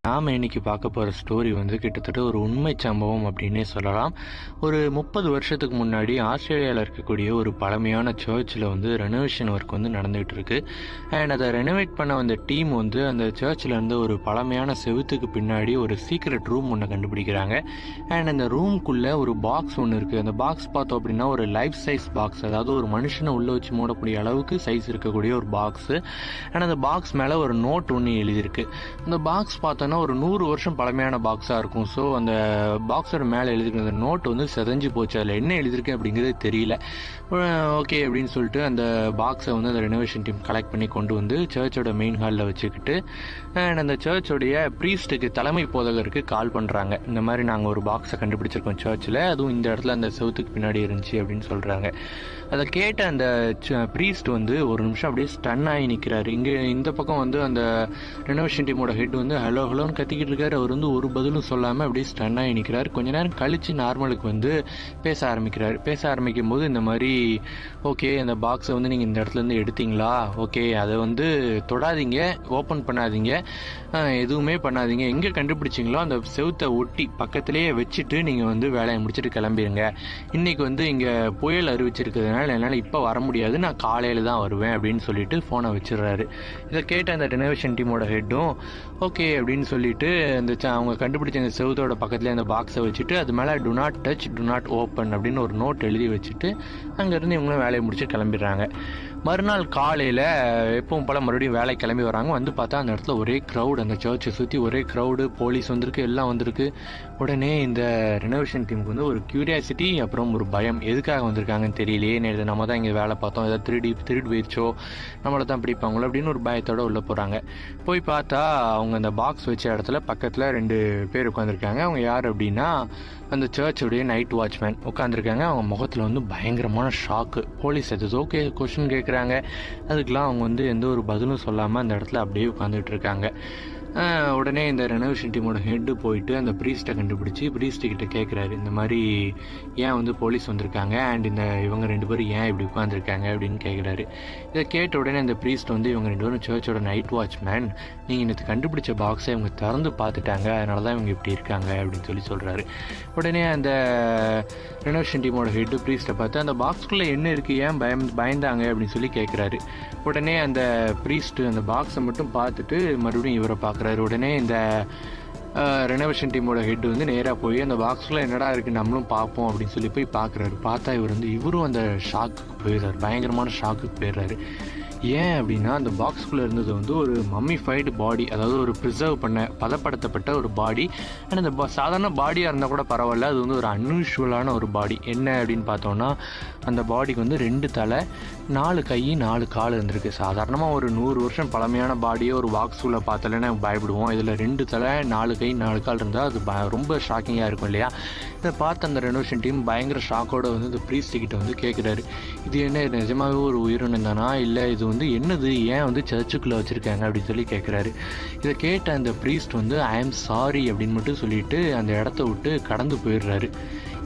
நாம் இன்னைக்கு பார்க்க போகிற ஸ்டோரி வந்து கிட்டத்தட்ட ஒரு உண்மை சம்பவம் அப்படின்னே சொல்லலாம். ஒரு 30 வருஷத்துக்கு முன்னாடி ஆஸ்திரேலியாவில் இருக்கக்கூடிய ஒரு பழமையான சர்ச்சில் வந்து ரெனோவேஷன் ஒர்க் வந்து நடந்துகிட்டு இருக்கு. அண்ட் அதை ரெனோவேட் பண்ண வந்த டீம் வந்து அந்த சர்ச்சில் இருந்து ஒரு பழமையான செவுத்துக்கு பின்னாடி ஒரு சீக்ரெட் ரூம் ஒன்று கண்டுபிடிக்கிறாங்க. அண்ட் அந்த ரூம்குள்ளே ஒரு பாக்ஸ் ஒன்று இருக்குது. அந்த பாக்ஸ் பார்த்தோம் அப்படின்னா ஒரு லைஃப் சைஸ் பாக்ஸ், அதாவது ஒரு மனுஷனை உள்ளே வச்சு மூடக்கூடிய அளவுக்கு சைஸ் இருக்கக்கூடிய ஒரு பாக்ஸு. அண்ட் அந்த பாக்ஸ் மேலே ஒரு நோட் ஒன்று எழுதியிருக்கு. அந்த பாக்ஸ் பார்த்தோன்னா ஒரு 100 வருஷம் பழமையான பாக்ஸாக இருக்கும். ஸோ அந்த பாக்ஸோட மேலே எழுதிருக்க அந்த நோட் வந்து செதஞ்சு போச்சு. அதில் என்ன எழுதிருக்கு அப்படிங்கிறது தெரியல. ஓகே அப்படின்னு சொல்லிட்டு அந்த பாக்ஸை வந்து அந்த ரெனோவேஷன் டீம் கலெக்ட் பண்ணி கொண்டு வந்து சர்ச்சோட மெயின் ஹாலில் வச்சுக்கிட்டு அந்த சர்ச்சோடைய ப்ரீஸ்ட்டுக்கு தலைமை போதகருக்கு கால் பண்ணுறாங்க. இந்த மாதிரி நாங்கள் ஒரு பாக்ஸை கண்டுபிடிச்சிருக்கோம் சர்ச்சில், அதுவும் இந்த இடத்துல அந்த செவுத்துக்கு பின்னாடி இருந்துச்சு அப்படின்னு சொல்கிறாங்க. அதை கேட்ட அந்த ப்ரீஸ்ட் வந்து ஒரு நிமிஷம் அப்படியே ஸ்டன் ஆகி நிற்கிறாரு. இங்கே இந்த பக்கம் வந்து அந்த ரெனோவேஷன் டீமோட ஹெட் வந்து ஹலோ ஹலோன்னு கத்திக்கிட்டு இருக்காரு. அவர் வந்து ஒரு பதிலும் சொல்லாமல் அப்படியே ஸ்டன் ஆகி நிற்கிறாரு. கொஞ்ச நேரம் கழித்து நார்மலுக்கு வந்து பேச ஆரம்பிக்கும் போது இந்த மாதிரி, ஓகே அந்த பாக்ஸை வந்து நீங்கள் இந்த இடத்துலேருந்து எடுத்தீங்களா, ஓகே அதை வந்து தொடாதீங்க, ஓப்பன் பண்ணாதீங்க, எதுவுமே பண்ணாதீங்க, எங்கே கண்டுபிடிச்சிங்களோ அந்த செவுத்தை ஒட்டி பக்கத்துலேயே வச்சுட்டு நீங்கள் வந்து வேலையை முடிச்சுட்டு கிளம்பிடுங்க. இன்றைக்கி வந்து இங்கே புயல் அறிவிச்சிருக்கிறதுனால என்னால் இப்போ வர முடியாது, நான் காலையில் தான் வருவேன் அப்படின்னு சொல்லிட்டு ஃபோனை வச்சிடுறாரு. இதை கேட்ட அந்த ரெனோவேஷன் டீமோட ஹெட்டும் ஓகே அப்படின்னு சொல்லிட்டு அந்த அவங்க கண்டுபிடிச்ச அந்த செவுத்தோட பக்கத்துலேயே அந்த பாக்ஸை வச்சுட்டு அது மேலே to not touch to not open அப்படின்னு ஒரு நோட் எழுதி வச்சுட்டு அங்கேருந்து இவங்களும் வேலையை முடிச்சு கிளம்பிடுறாங்க. மறுநாள் காலையில் எப்பவும் போல் மறுபடியும் வேலை கிளம்பி வராங்க. வந்து பார்த்தா அந்த இடத்துல ஒரே க்ரௌடு, அந்த சர்ச்சை சுற்றி ஒரே க்ரௌடு, போலீஸ் வந்திருக்கு, எல்லாம் வந்திருக்கு. உடனே இந்த ரெனோவேஷன் டீமுக்கு வந்து ஒரு க்யூரியாசிட்டி, அப்புறம் ஒரு பயம். எதுக்காக வந்திருக்காங்கன்னு தெரியலையே, நம்ம தான் இங்கே வேலை பார்த்தோம், ஏதாவது திருடு போயிடுச்சோ, நம்மளை தான் பிடிப்பாங்களோ அப்படின்னு ஒரு பயத்தோடு உள்ளே போகிறாங்க. போய் பார்த்தா அவங்க அந்த பாக்ஸ் வச்ச இடத்துல பக்கத்தில் 2 பேர் உட்காந்துருக்காங்க. அவங்க யார் அப்படின்னா அந்த சர்ச்சுடைய நைட் வாட்ச்மேன் உட்காந்துருக்காங்க. அவங்க முகத்தில் வந்து பயங்கரமான ஷாக்கு. போலீஸ் எது ஓகே கொஸ்டின் கேட்குறாங்க, அதுக்கெலாம் அவங்க வந்து எந்த ஒரு பதிலும் சொல்லாமல் அந்த இடத்துல அப்படியே உட்காந்துட்டு இருக்காங்க. உடனே இந்த ரெனோவேஷன் டீமோட ஹெட்டு போயிட்டு அந்த ப்ரீஸ்ட்டை கண்டுபிடிச்சி ப்ரீஸ்ட்டுக்கிட்ட கேட்குறாரு, இந்த மாதிரி ஏன் வந்து போலீஸ் வந்திருக்காங்க அண்ட் இவங்க 2 பேரும் ஏன் இப்படி உட்காந்துருக்காங்க அப்படின்னு கேட்குறாரு. இதை கேட்ட உடனே அந்த ப்ரீஸ்ட் வந்து இவங்க 2 பேரும் சர்ச்சோட நைட் வாட்ச்மேன், நீங்கள் இன்னைக்கு கண்டுபிடிச்ச பாக்ஸை இவங்க திறந்து பார்த்துட்டாங்க, அதனால தான் இவங்க இப்படி இருக்காங்க அப்படின்னு சொல்கிறாரு. உடனே அந்த ரெனோவேஷன் டீமோட ஹெட்டு ப்ரீஸ்ட்டை பார்த்து அந்த பாக்ஸ்குள்ளே என்ன இருக்குது, ஏன் பயந்தாங்க அப்படின்னு சொல்லி கேட்குறாரு. உடனே அந்த ப்ரீஸ்ட்டு அந்த பாக்ஸை மட்டும் பார்த்துட்டு மறுபடியும் இவரை பார்க்குறாரு. உடனே இந்த ரெனோவேஷன் டீமோட ஹெட் வந்து நேராக போய் அந்த பாக்ஸில் என்னடா இருக்குது நம்மளும் பார்ப்போம் அப்படின்னு சொல்லி போய் பார்க்குறாரு. பார்த்தா இவரும் அந்த ஷாக்குக்கு போயிடுறாரு, பயங்கரமான ஷாக்குக்கு போயிடுறாரு. ஏன் அப்படின்னா அந்த பாக்ஸ்குள்ளே இருந்தது வந்து ஒரு மம்மிஃபைடு பாடி, அதாவது ஒரு பதப்படுத்தப்பட்ட ஒரு பாடி. அண்ட் அந்த சாதாரண பாடியாக இருந்தால் கூட பரவாயில்ல, அது வந்து ஒரு அன்யூஷுவலான ஒரு பாடி. என்ன அப்படின்னு பார்த்தோன்னா அந்த பாடிக்கு வந்து 2 தலை, 4 கை, 4 கால் இருந்திருக்கு. சாதாரணமாக ஒரு 100 வருஷம் பழமையான பாடியை ஒரு பாக்ஸ்குள்ளே பார்த்தாலே பயப்படுவோம். இதில் 2 தலை, 4 கை, 4 கால் இருந்தால் அது ரொம்ப ஷாக்கிங்காக இருக்கும் இல்லையா? இதை பார்த்து அந்த ரெனோவேஷன் டீம் பயங்கர ஷாக்கோடு வந்து இந்த ப்ரீஸ்ட்கிட்ட வந்து கேட்குறாரு, இது என்ன நிஜமாகவே ஒரு உயிரினம் தானா, இல்லை இது வந்து என்னது, ஏன் வந்து சர்ச்சுக்குள்ளே வச்சுருக்காங்க அப்படின்னு சொல்லி கேட்குறாரு. இதை கேட்ட அந்த ப்ரீஸ்ட் வந்து ஐ ஆம் சாரி அப்படின்னு மட்டும் சொல்லிட்டு அந்த இடத்த விட்டு கடந்து போயிடுறாரு.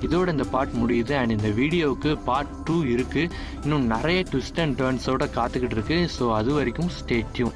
இதோட இந்த பார்ட் முடியுது. அண்ட் இந்த வீடியோவுக்கு பார்ட் 2 இருக்குது. இன்னும் நிறைய ட்விஸ்ட் அண்ட் டர்ன்ஸோடு காத்துக்கிட்டு இருக்கு. ஸோ அது வரைக்கும் ஸ்டே டியூன்.